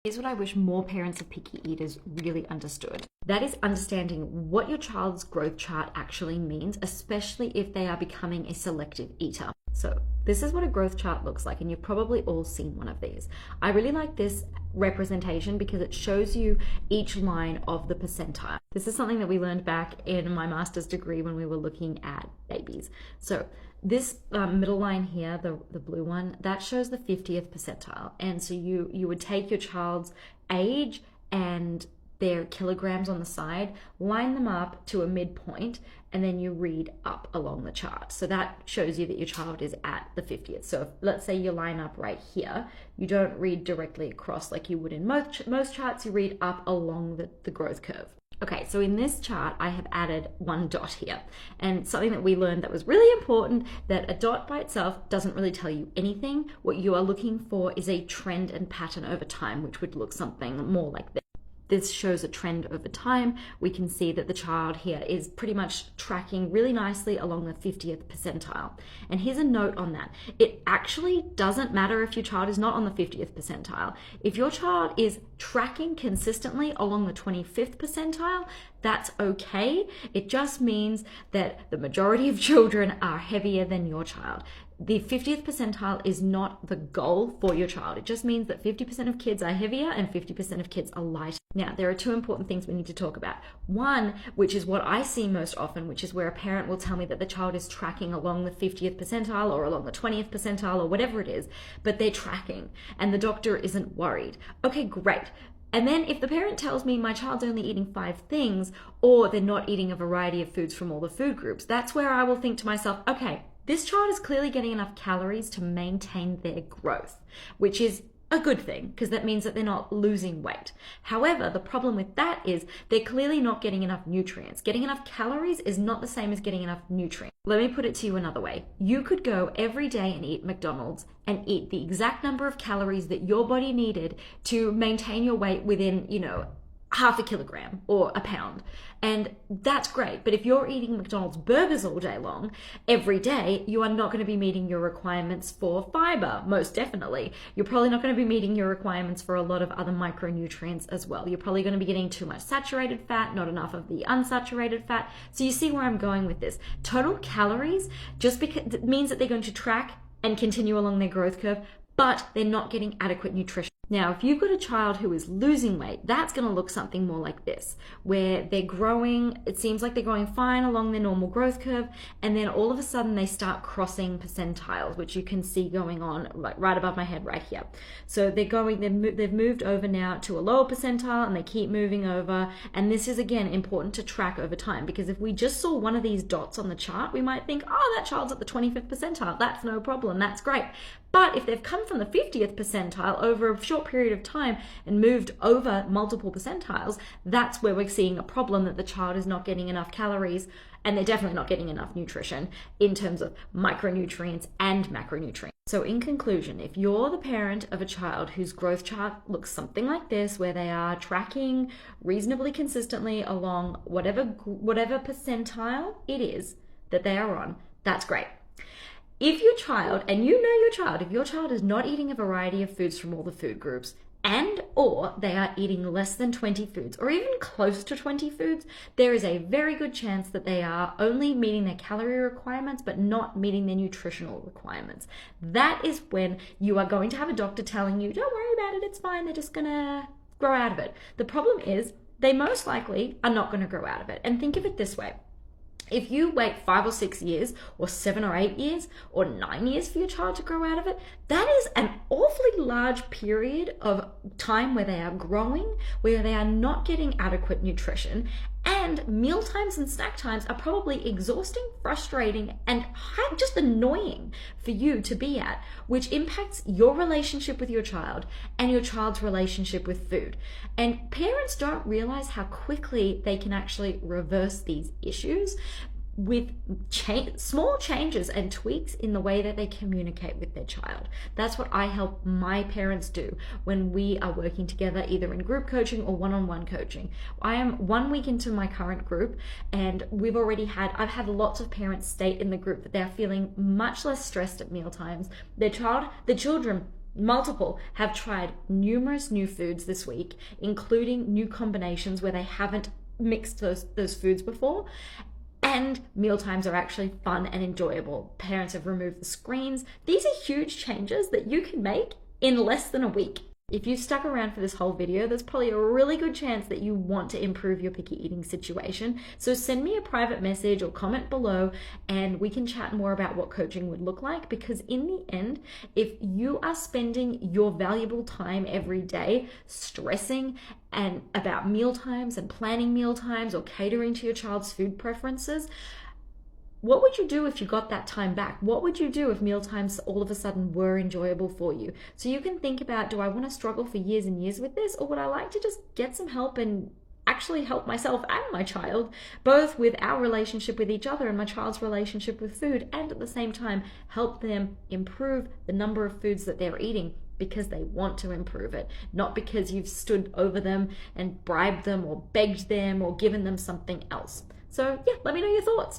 Here's what I wish more parents of picky eaters really understood. That is understanding what your child's growth chart actually means, especially if they are becoming a selective eater. So this is what a growth chart looks like, and you've probably all seen one of these. I really like this representation because it shows you each line of the percentile. This is something that we learned back in my master's degree when we were looking at babies. So this middle line here, the blue one, that shows the 50th percentile. And so you would take your child's age and their kilograms on the side, line them up to a midpoint, and then you read up along the chart. So that shows you that your child is at the 50th. So if, let's say you line up right here, you don't read directly across like you would in most charts, you read up along the growth curve. Okay, so in this chart, I have added one dot here, and something that we learned that was really important, that a dot by itself doesn't really tell you anything. What you are looking for is a trend and pattern over time, which would look something more like this. This shows a trend over time. We can see that the child here is pretty much tracking really nicely along the 50th percentile. And here's a note on that. It actually doesn't matter if your child is not on the 50th percentile. If your child is tracking consistently along the 25th percentile, that's okay. It just means that the majority of children are heavier than your child. The 50th percentile is not the goal for your child. It just means that 50% of kids are heavier and 50% of kids are lighter. Now, there are two important things we need to talk about. One, which is what I see most often, which is where a parent will tell me that the child is tracking along the 50th percentile or along the 20th percentile or whatever it is, but they're tracking and the doctor isn't worried. Okay, great. And then if the parent tells me my child's only eating 5 things, or they're not eating a variety of foods from all the food groups, that's where I will think to myself, okay, this child is clearly getting enough calories to maintain their growth, which is a good thing because that means that they're not losing weight. However, the problem with that is they're clearly not getting enough nutrients. Getting enough calories is not the same as getting enough nutrients. Let me put it to you another way. You could go every day and eat McDonald's and eat the exact number of calories that your body needed to maintain your weight within, half a kilogram or a pound. And that's great. But if you're eating McDonald's burgers all day long, every day, you are not going to be meeting your requirements for fiber, most definitely. You're probably not going to be meeting your requirements for a lot of other micronutrients as well. You're probably going to be getting too much saturated fat, not enough of the unsaturated fat. So you see where I'm going with this. Total calories just because it means that they're going to track and continue along their growth curve, but they're not getting adequate nutrition. Now, if you've got a child who is losing weight, that's going to look something more like this, where they're growing, it seems like they're going fine along their normal growth curve, and then all of a sudden they start crossing percentiles, which you can see going on right above my head right here. So they've moved over now to a lower percentile, and they keep moving over, and this is again important to track over time, because if we just saw one of these dots on the chart, we might think, oh, that child's at the 25th percentile, that's no problem, that's great. But if they've come from the 50th percentile over a short period of time and moved over multiple percentiles, that's where we're seeing a problem that the child is not getting enough calories, and they're definitely not getting enough nutrition in terms of micronutrients and macronutrients. So in conclusion, if you're the parent of a child whose growth chart looks something like this, where they are tracking reasonably consistently along whatever percentile it is that they are on, that's great. If your child, and you know your child, if your child is not eating a variety of foods from all the food groups, and or they are eating less than 20 foods or even close to 20 foods, there is a very good chance that they are only meeting their calorie requirements but not meeting their nutritional requirements. That is when you are going to have a doctor telling you, don't worry about it, it's fine, they're just gonna grow out of it. The problem is they most likely are not going to grow out of it. And think of it this way. If you wait 5 or 6 years or 7 or 8 years or 9 years for your child to grow out of it, that is an awfully large period of time where they are growing, where they are not getting adequate nutrition, and meal times and snack times are probably exhausting, frustrating, and just annoying for you to be at, which impacts your relationship with your child and your child's relationship with food. And parents don't realize how quickly they can actually reverse these issues with small changes and tweaks in the way that they communicate with their child. That's what I help my parents do when we are working together, either in group coaching or one-on-one coaching. I am 1 week into my current group, and I've had lots of parents state in the group that they're feeling much less stressed at mealtimes. The children multiple, have tried numerous new foods this week, including new combinations where they haven't mixed those foods before. And mealtimes are actually fun and enjoyable. Parents have removed the screens. These are huge changes that you can make in less than a week. If you stuck around for this whole video, there's probably a really good chance that you want to improve your picky eating situation. So send me a private message or comment below and we can chat more about what coaching would look like, because in the end, if you are spending your valuable time every day stressing and about mealtimes and planning mealtimes or catering to your child's food preferences, what would you do if you got that time back? What would you do if mealtimes all of a sudden were enjoyable for you? So you can think about, do I want to struggle for years and years with this, or would I like to just get some help and actually help myself and my child, both with our relationship with each other and my child's relationship with food, and at the same time help them improve the number of foods that they're eating because they want to improve it, not because you've stood over them and bribed them or begged them or given them something else. So yeah, let me know your thoughts.